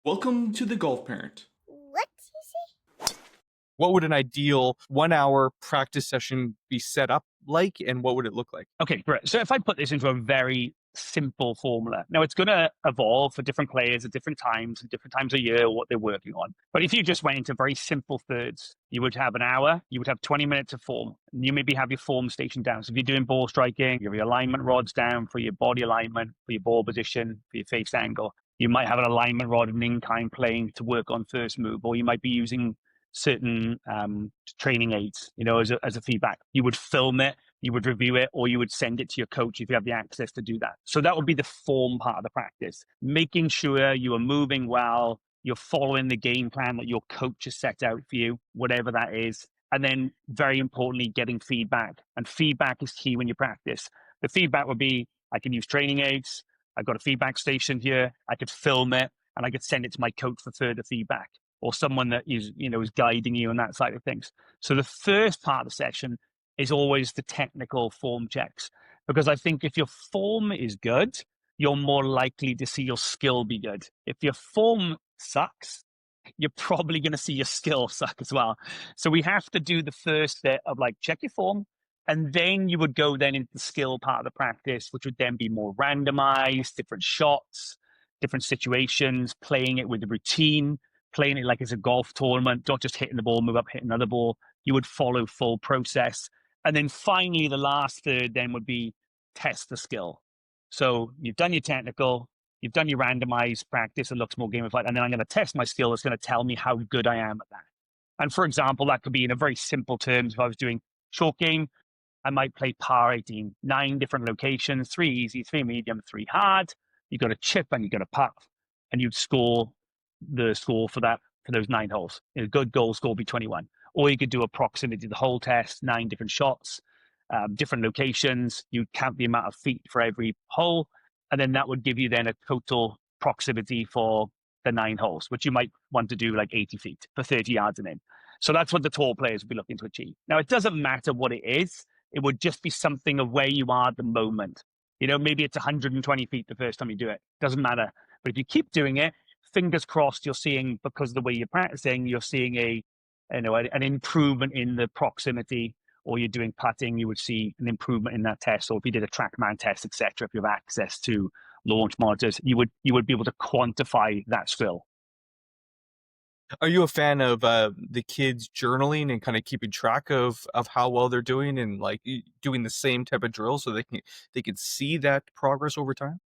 Welcome to the Golf Parent. What you say? What would an ideal 1 hour practice session be set up like, and what would it look like? Okay, great. So if I put this into a very simple formula, now it's going to evolve for different players at different times a year, what they're working on. But if you just went into very simple thirds, you would have an hour, you would have 20 minutes of form, and you maybe have your form station down. So if you're doing ball striking, you have your alignment rods down for your body alignment, for your ball position, for your face angle. You might have an alignment rod and in-kind playing to work on first move, or you might be using certain training aids, as a feedback. You would film it, you would review it, or you would send it to your coach if you have the access to do that. So that would be the form part of the practice, making sure you are moving well, you're following the game plan that your coach has set out for you, whatever that is. And then very importantly, getting feedback. And feedback is key when you practice. The feedback would be, I can use training aids, I've got a feedback station here, I could film it, and I could send it to my coach for further feedback, or someone that is guiding you on that side of things. So the first part of the session is always the technical form checks, because I think if your form is good, you're more likely to see your skill be good. If your form sucks, you're probably going to see your skill suck as well. So we have to do the first bit of check your form, and then you would go then into the skill part of the practice, which would then be more randomized, different shots, different situations, playing it with the routine, playing it like it's a golf tournament, not just hitting the ball, move up, hit another ball. You would follow full process. And then finally, the last third then would be test the skill. So you've done your technical, you've done your randomized practice that looks more gamified, and then I'm going to test my skill that's going to tell me how good I am at that. And for example, that could be in a very simple terms. If I was doing short game, I might play par 18, 9 different locations, 3 easy, 3 medium, 3 hard. You've got a chip and you've got a putt, and you'd score the score for those 9 holes. A good goal score would be 21. Or you could do a proximity to the hole test, 9 different shots, different locations. You count the amount of feet for every hole, and then that would give you then a total proximity for the 9 holes, which you might want to do 80 feet for 30 yards and in. So that's what the tall players would be looking to achieve. Now, it doesn't matter what it is. It would just be something of where you are at the moment. Maybe it's 120 feet the first time you do it. Doesn't matter. But if you keep doing it, fingers crossed, you're seeing, because of the way you're practicing, you're seeing an improvement in the proximity. Or you're doing putting, you would see an improvement in that test. Or if you did a TrackMan test, etc., if you have access to launch monitors, you would be able to quantify that skill. Are you a fan of the kids journaling and kind of keeping track of how well they're doing, and doing the same type of drill so they can see that progress over time?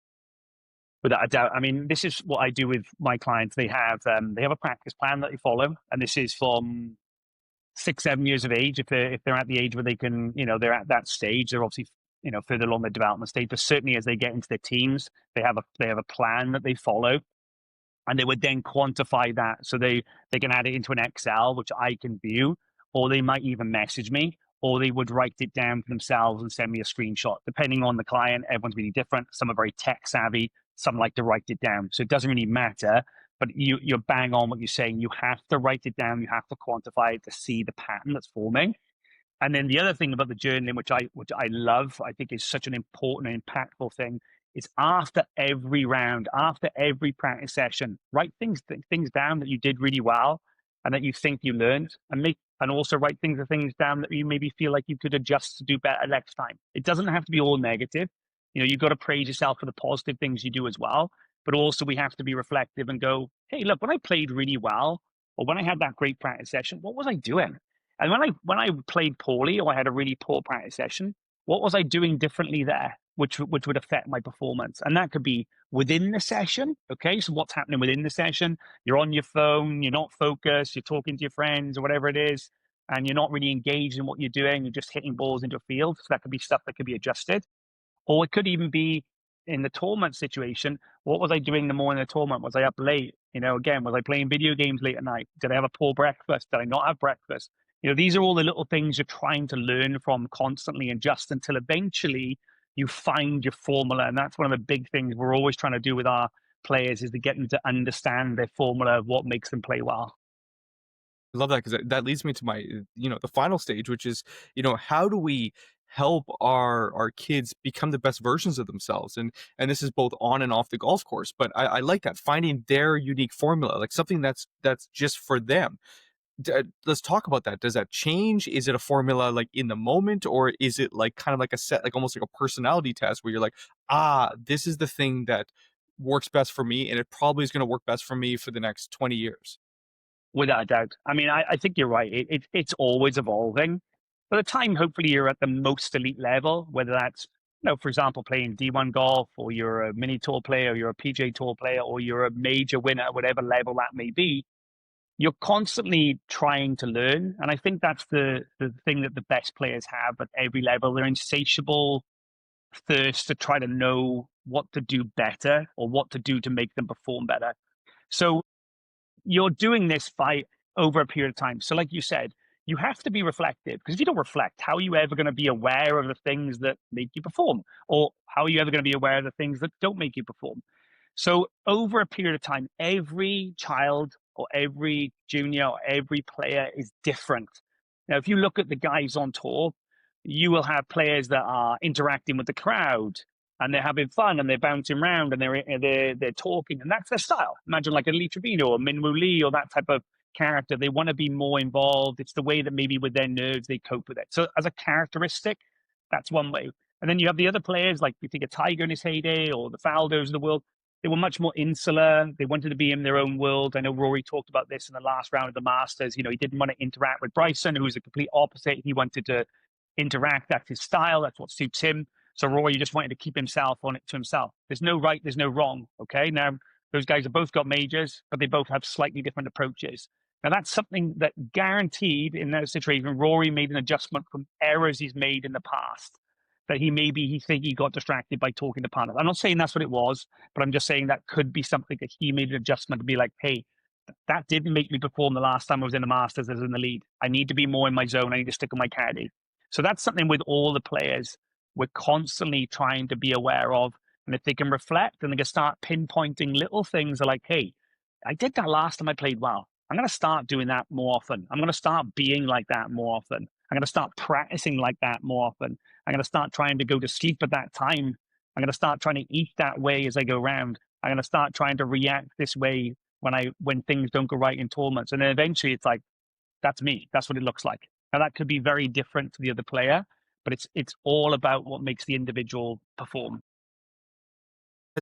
Without a doubt. I mean, this is what I do with my clients. They have a practice plan that they follow, and this is from 6, 7 years of age. If they're at the age where they can, they're at that stage, they're obviously, further along the development stage. But certainly as they get into their teens, they have a plan that they follow, and they would then quantify that. So they can add it into an Excel, which I can view, or they might even message me, or they would write it down for themselves and send me a screenshot. Depending on the client, everyone's really different. Some are very tech savvy, some like to write it down. So it doesn't really matter, but you're bang on what you're saying. You have to write it down. You have to quantify it to see the pattern that's forming. And then the other thing about the journaling, which I love, I think is such an important and impactful thing, is after every round, after every practice session, write things down that you did really well and that you think you learned, and also write things down that you maybe feel like you could adjust to do better next time. It doesn't have to be all negative. You've got to praise yourself for the positive things you do as well. But also we have to be reflective and go, hey, look, when I played really well, or when I had that great practice session, what was I doing? And when I played poorly, or I had a really poor practice session, what was I doing differently there, which would affect my performance? And that could be within the session. Okay, so what's happening within the session? You're on your phone, you're not focused, you're talking to your friends or whatever it is, and you're not really engaged in what you're doing. You're just hitting balls into a field. So that could be stuff that could be adjusted. Or it could even be in the tournament situation. What was I doing the morning of the tournament? Was I up late? Again, was I playing video games late at night? Did I have a poor breakfast? Did I not have breakfast? These are all the little things you're trying to learn from constantly and just until eventually you find your formula. And that's one of the big things we're always trying to do with our players, is to get them to understand their formula of what makes them play well. I love that, because that leads me to my, the final stage, which is, how do we help our kids become the best versions of themselves, and this is both on and off the golf course. But I like that, finding their unique formula, like something that's just for them. Let's talk about that. Does that change? Is it a formula like in the moment, or is it like kind of like a set, like almost like a personality test where you're like, this is the thing that works best for me, and it probably is going to work best for me for the next 20 years? Without a doubt. I mean, I think you're right. It's always evolving. By the time, hopefully, you're at the most elite level, whether that's, for example, playing D1 golf, or you're a mini tour player, or you're a PJ Tour player, or you're a major winner, whatever level that may be, you're constantly trying to learn. And I think that's the thing that the best players have at every level. They're insatiable thirst to try to know what to do better or what to do to make them perform better. So you're doing this by over a period of time. So like you said, you have to be reflective, because if you don't reflect, how are you ever going to be aware of the things that make you perform? Or how are you ever going to be aware of the things that don't make you perform? So over a period of time, every child or every junior or every player is different. Now, if you look at the guys on tour, you will have players that are interacting with the crowd, and they're having fun, and they're bouncing around, and they're talking, and that's their style. Imagine like a Lee Trevino or Minwoo Lee or that type of character. They want to be more involved. It's the way that maybe with their nerves they cope with it. So as a characteristic, that's one way. And then you have the other players, like you think of Tiger in his heyday, or the Faldos of the world. They were much more insular. They wanted to be in their own world. I know Rory talked about this in the last round of the Masters. He didn't want to interact with Bryson, who was the complete opposite. He wanted to interact. That's his style. That's what suits him. So Rory just wanted to keep himself on it to himself. There's no right, there's no wrong. Okay. Now, those guys have both got majors, but they both have slightly different approaches. Now, that's something that guaranteed in that situation, Rory made an adjustment from errors he's made in the past. That he think he got distracted by talking to partners. I'm not saying that's what it was, but I'm just saying that could be something that he made an adjustment to be like, hey, that didn't make me perform the last time I was in the Masters as in the lead. I need to be more in my zone. I need to stick with my caddy. So that's something with all the players we're constantly trying to be aware of. And if they can reflect and they can start pinpointing little things like, hey, I did that last time I played well. I'm going to start doing that more often. I'm going to start being like that more often. I'm going to start practicing like that more often. I'm going to start trying to go to sleep at that time. I'm going to start trying to eat that way as I go around. I'm going to start trying to react this way when things don't go right in tournaments. And then eventually it's like, that's me. That's what it looks like. Now that could be very different to the other player, but it's all about what makes the individual perform.